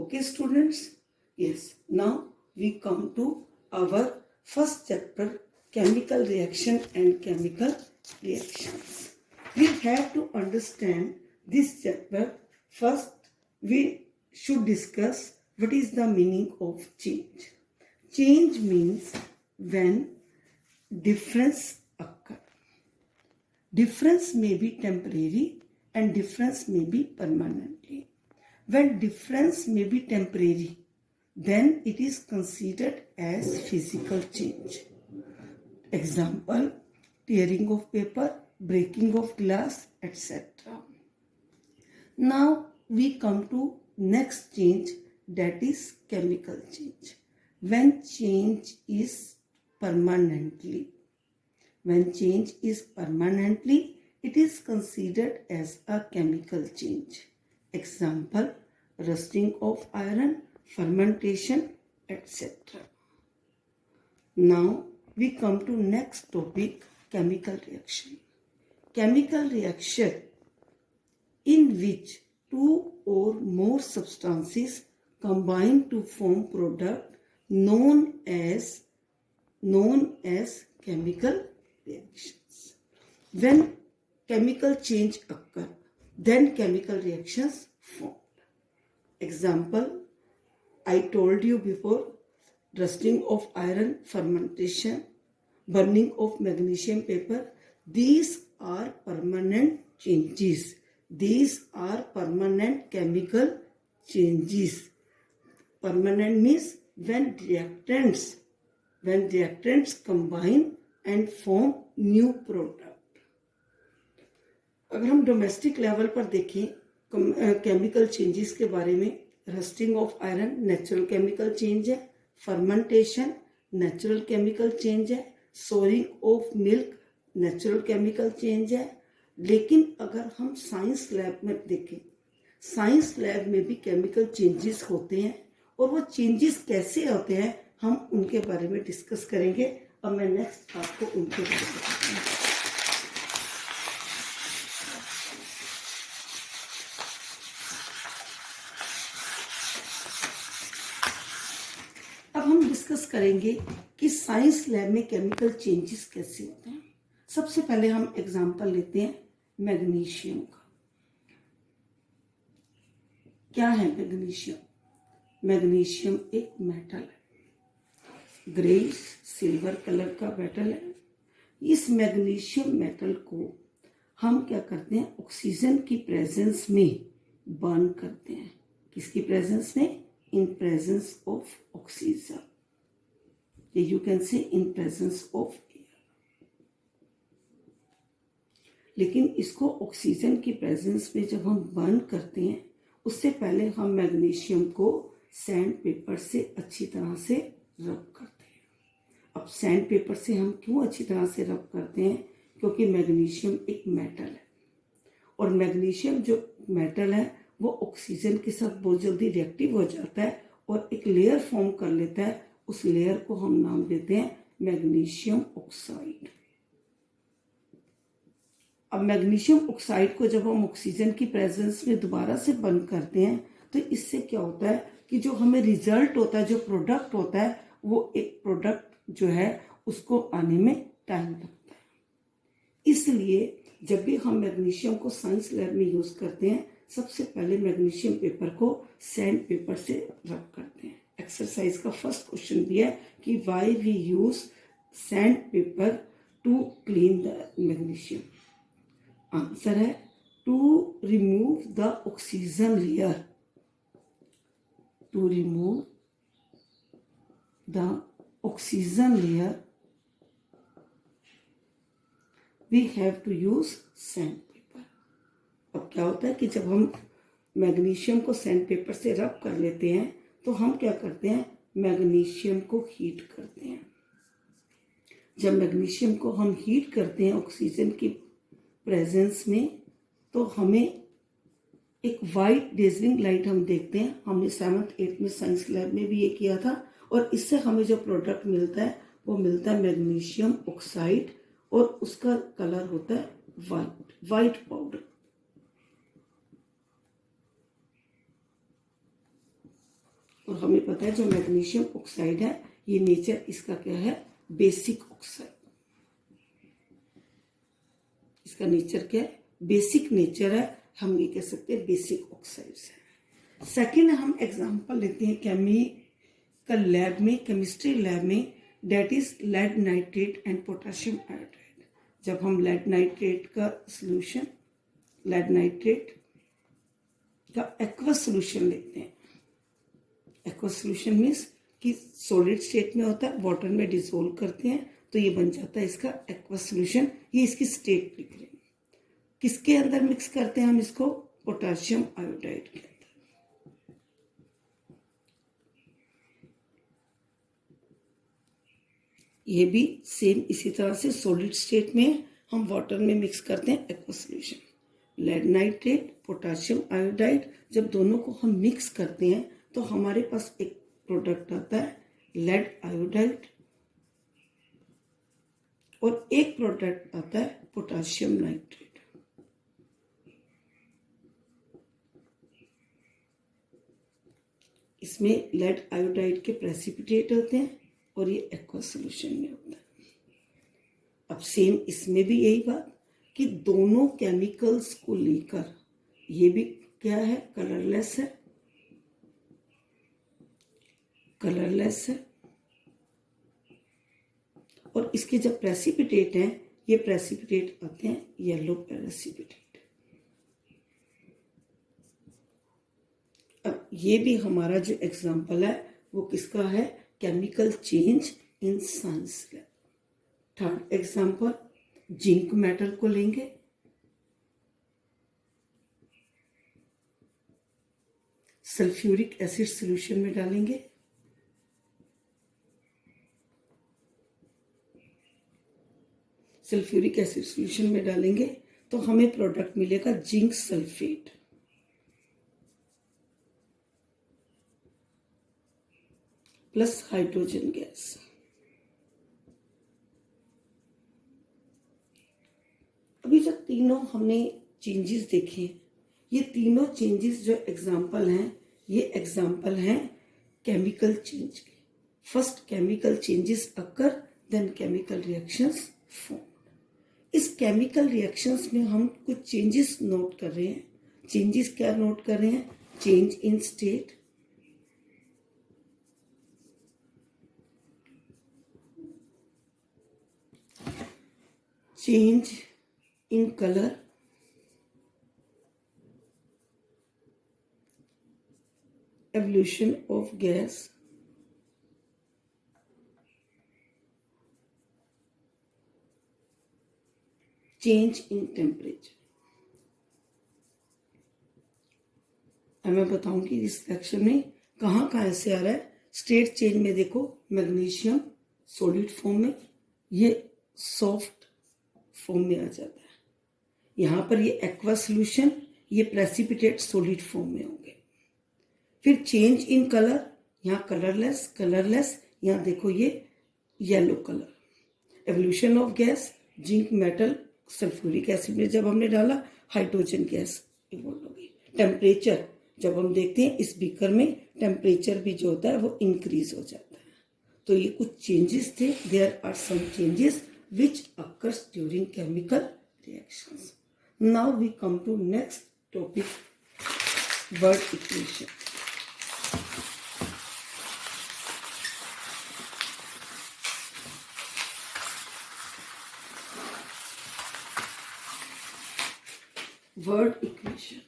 Okay, students? Yes, now we come to our first chapter, chemical reaction and chemical reactions. We have to understand this chapter. First, we should discuss what is the meaning of change. Change means when difference occurs. Difference may be temporary and difference may be permanently. When difference may be temporary, then it is considered as physical change. Example, tearing of paper, breaking of glass, etc. Now we come to next change, that is chemical change. When change is permanently. When change is permanently, it is considered as a chemical change. Example, rusting of iron, fermentation, etc. Now we come to next topic, chemical reaction. Chemical reaction in which two or more substances combine to form product known as chemical reactions. When chemical change occur, then chemical reactions formed. Example, I told you before, rusting of iron, fermentation, burning of magnesium paper. These are permanent changes. These are permanent chemical changes. Permanent means when reactants combine and form new product. अगर हम domestic level पर देखें chemical changes के बारे में, rusting of iron natural chemical change है, fermentation natural chemical change है, souring of milk natural chemical change है. लेकिन अगर हम साइंस लैब में देखें, साइंस लैब में भी केमिकल चेंजेस होते हैं और वो चेंजेस कैसे होते हैं हम उनके बारे में डिस्कस करेंगे. अब मैं नेक्स्ट आपको उनके बारे में बताऊंगा. अब हम डिस्कस करेंगे कि साइंस लैब में केमिकल चेंजेस कैसे होते हैं. सबसे पहले हम एग्जांपल लेते हैं मैग्नीशियम का. क्या है मैग्नीशियम? मैग्नीशियम एक मेटल है, ग्रेइश सिल्वर कलर का मेटल है. इस मैग्नीशियम मेटल को हम क्या करते हैं, ऑक्सीजन की प्रेजेंस में बर्न करते हैं. किसकी प्रेजेंस में? इन presence of oxygen. You can say in presence of air. लेकिन इसको ऑक्सीजन की प्रेजेंस में जब हम बर्न करते हैं, उससे पहले हम मैग्नीशियम को सैंड पेपर से अच्छी तरह से रब करते हैं. अब सैंड पेपर से हम क्यों अच्छी तरह से रब करते हैं? क्योंकि मैग्नीशियम एक मेटल है और मैग्नीशियम जो मेटल है वो ऑक्सीजन के साथ बहुत जल्दी रिएक्टिव हो जाता है और एक लेयर फॉर्म कर लेता है. उस लेयर को हम नाम देते हैं मैग्नीशियम ऑक्साइड. अब मैग्नीशियम ऑक्साइड को जब हम ऑक्सीजन की प्रेजेंस में दोबारा से बंद करते हैं तो इससे क्या होता है कि जो हमें रिजल्ट होता है, जो प्रोडक्ट होता है, वो एक प्रोडक्ट जो है उसको आने में टाइम लगता है. इसलिए जब भी हम मैग्नीशियम को साइंस लैब में यूज करते हैं, सबसे पहले मैग्नीशियम पेपर को सैंड पेपर से रब करते हैं. एक्सरसाइज का फर्स्ट क्वेश्चन भी है कि why we use sandpaper to clean the magnesium. Answer है to remove the oxygen layer. To remove the oxygen layer we have to use sandpaper. अब क्या होता है कि जब हम मैग्नीशियम को सैंड पेपर से रब कर लेते हैं तो हम क्या करते हैं, मैग्नीशियम को हीट करते हैं. जब मैग्नीशियम को हम हीट करते हैं ऑक्सीजन की प्रेजेंस में तो हमें एक वाइट डेजलिंग लाइट हम देखते हैं. हमने 7th 8th में साइंस लैब में भी ये किया था और इससे हमें जो प्रोडक्ट मिलता है वो मिलता है मैग्नीशियम ऑक्साइड और उसका कलर होता है वाइट पाउडर. और हमें पता है जो मैग्नीशियम ऑक्साइड है ये नेचर इसका क्या है, बेसिक ऑक्साइड। इसका नेचर क्या है, बेसिक नेचर है, हम ये कह सकते हैं बेसिक ऑक्साइड्स है। सेकेंड हम एग्जांपल लेते हैं केमिकल लैब में, केमिस्ट्री लैब में, that is lead nitrate and potassium iodide. जब हम लेड नाइट्रेट का सोल्यूशन, लेड नाइट्रेट का एक्वस सोल्यूशन लेते हैं, एक्वस सोल्यूशन मीन्स कि सॉलिड स्टेट में होता है, वाटर में डिसोल्व करते हैं तो ये बन जाता है इसका एक्वस सोल्यूशन। ये इसकी स्टेट लिख रहे हैं। किसके अंदर मिक्स करते हैं हम इसको, पोटेशियम आयोडाइड के अंदर। ये भी सेम इसी तरह से सॉलिड स्टेट में हम वाटर में मिक्स करते हैं aqueous solution. Lead nitrate, potassium iodide, जब दोनों को हम मिक्स करते हैं तो हमारे पास एक प्रोडक्ट आता है लेड आयोडाइड, और एक प्रोडक्ट आता है पोटेशियम नाइट्रेट। इसमें लेड आयोडाइड के प्रेसिपिटेट होते हैं और ये एक्वस सॉल्यूशन में होता है। अब सेम इसमें भी यही बात कि दोनों केमिकल्स को लेकर, ये भी क्या है, कलरलेस है, कलरलेस है, और इसके जब प्रेसिपिटेट हैं, ये प्रेसिपिटेट आते हैं येलो प्रेसिपिटेट। अब ये भी हमारा जो एग्जांपल है वो किसका है, chemical change in science lab. Third example, zinc metal को लेंगे, सल्फ्यूरिक एसिड सॉल्यूशन में डालेंगे, सल्फ्यूरिक एसिड सॉल्यूशन में डालेंगे तो हमें प्रोडक्ट मिलेगा zinc sulphate. Plus hydrogen gas. अभी जो तीनों हमने चेंजेस देखे, ये तीनों चेंजेस जो एग्जाम्पल हैं, ये एग्जाम्पल हैं केमिकल चेंज के। First chemical changes occur, then chemical reactions form. इस केमिकल रिएक्शंस में हम कुछ चेंजेस नोट कर रहे हैं। चेंजेस क्या नोट कर रहे हैं, change in state, change in color, evolution of gas, change in temperature। अब मैं बताऊंगी इस सेक्शन में कहाँ कहाँ ऐसे आ रहा है। स्टेट चेंज में देखो, मैग्नीशियम सॉलिड फॉर्म में, ये सॉफ्ट फॉर्म में आ जाता है। यहाँ पर ये एक्वा सोल्यूशन, ये प्रेसिपिटेट सॉलिड फॉर्म में होंगे। फिर चेंज इन कलर, यहाँ कलरलेस, कलरलेस, यहाँ देखो ये yellow colour. Evolution of gas, zinc metal sulphuric acid में जब हमने डाला, हाइड्रोजन गैस इवॉल्व होगी। टेम्परेचर, जब हम देखते हैं इस बीकर में टेम्परेचर भी जो होता है वो इंक्रीज हो जाता है। तो ये कुछ चेंजेस थे। There are some changes which occurs during chemical reactions. Now we come to next topic, word equation. Word equation.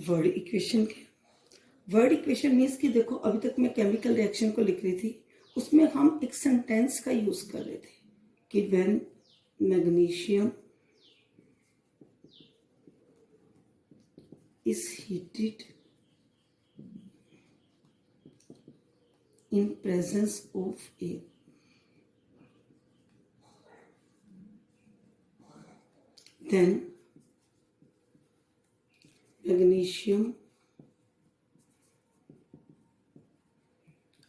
Word equation के, वर्ड इक्वेशन मीन्स कि देखो अभी तक मैं केमिकल रिएक्शन को लिख रही थी, उसमें हम एक सेंटेंस का यूज कर रहे थे कि when magnesium is heated in presence of air, then magnesium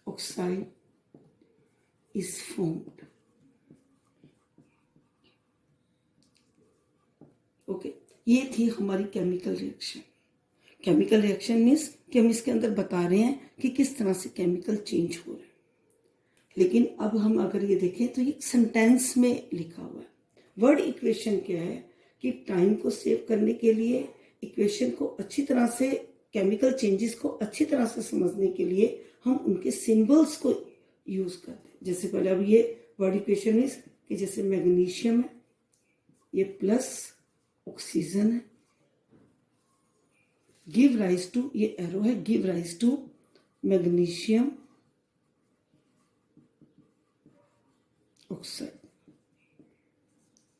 oxide is formed. Okay, ये थी हमारी chemical reaction. Chemical reaction means कि हम इसके अंदर बता रहे हैं कि किस तरह से केमिकल चेंज हो रहे हैं। लेकिन अब हम अगर ये देखें तो ये सेंटेंस में लिखा हुआ है। वर्ड इक्वेशन क्या है कि टाइम को सेव करने के लिए इक्वेशन को अच्छी तरह से, केमिकल चेंजेस को अच्छी तरह से समझने के लिए हम उनके सिंबल्स को यूज करते हैं। जैसे पहले अब ये वर्ड इक्वेशन इज कि जैसे मैग्नीशियम है, ये प्लस ऑक्सीजन है, गिव राइज टू, ये एरो है, give rise to magnesium oxide.